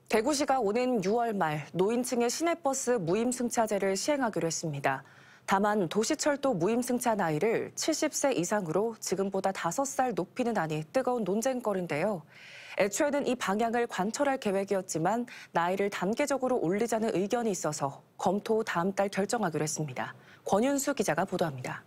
대구시가 오는 6월 말 노인층의 시내버스 무임승차제를 시행하기로 했습니다. 다만 도시철도 무임승차 나이를 70세 이상으로 지금보다 5살 높이는 안이 뜨거운 논쟁거리인데요. 애초에는 이 방향을 관철할 계획이었지만 나이를 단계적으로 올리자는 의견이 있어서 검토 후 다음 달 결정하기로 했습니다. 권윤수 기자가 보도합니다.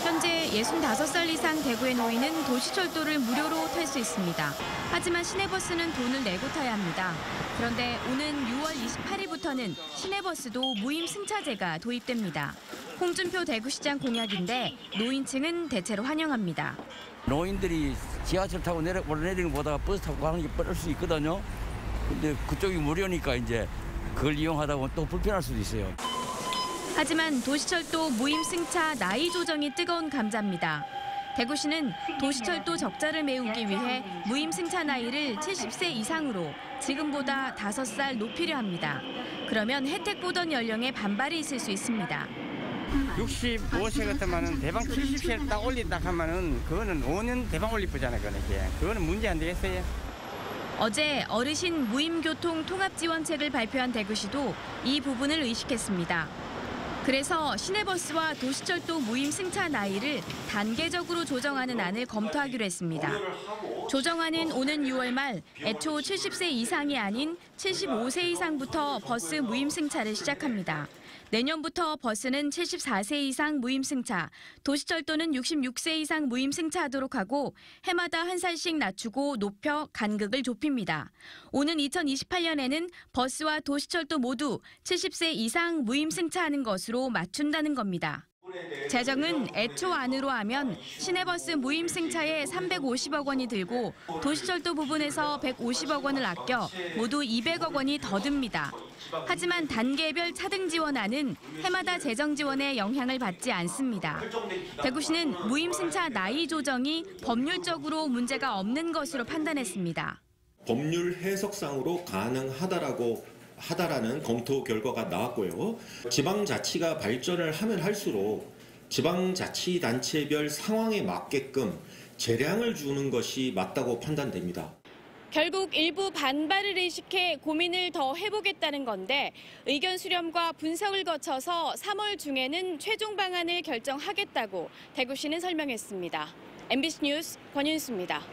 현재 65살 이상 대구의 노인은 도시철도를 무료로 탈 수 있습니다. 하지만 시내버스는 돈을 내고 타야 합니다. 그런데 오는 6월 28일부터는 시내버스도 무임승차제가 도입됩니다. 홍준표 대구시장 공약인데 노인층은 대체로 환영합니다. 노인들이 지하철 타고 오르내리는 것보다 버스 타고 가는 게 빠를 수 있거든요. 근데 그쪽이 무료니까 이제 그걸 이용하다 보면 또 불편할 수도 있어요. 하지만 도시철도 무임승차 나이 조정이 뜨거운 감자입니다. 대구시는 도시철도 적자를 메우기 위해 무임승차 나이를 70세 이상으로 지금보다 5살 높이려 합니다. 그러면 혜택 보던 연령에 반발이 있을 수 있습니다. 65세 같으면은 대방 70세를 딱 올린다 하면은 그거는 5년 대방 올리쁘잖아요, 그거는 문제 안 되겠어요. 어제 어르신 무임교통 통합지원책을 발표한 대구시도 이 부분을 의식했습니다. 그래서 시내버스와 도시철도 무임승차 나이를 단계적으로 조정하는 안을 검토하기로 했습니다. 조정안은 오는 6월 말 애초 70세 이상이 아닌 75세 이상부터 버스 무임승차를 시작합니다. 내년부터 버스는 74세 이상 무임승차, 도시철도는 66세 이상 무임승차하도록 하고 해마다 1살씩 낮추고 높여 간극을 좁힙니다. 오는 2028년에는 버스와 도시철도 모두 70세 이상 무임승차하는 것으로 맞춘다는 겁니다. 재정은 애초 안으로 하면 시내버스 무임승차에 350억 원이 들고 도시철도 부분에서 150억 원을 아껴 모두 200억 원이 더 듭니다. 하지만 단계별 차등 지원안은 해마다 재정 지원에 영향을 받지 않습니다. 대구시는 무임승차 나이 조정이 법률적으로 문제가 없는 것으로 판단했습니다. 법률 해석상으로 가능하다라는 검토 결과가 나왔고요. 지방자치가 발전을 하면 할수록 지방자치단체별 상황에 맞게끔 재량을 주는 것이 맞다고 판단됩니다. 결국 일부 반발을 의식해 고민을 더 해보겠다는 건데 의견 수렴과 분석을 거쳐서 3월 중에는 최종 방안을 결정하겠다고 대구시는 설명했습니다. MBC 뉴스 권윤수입니다.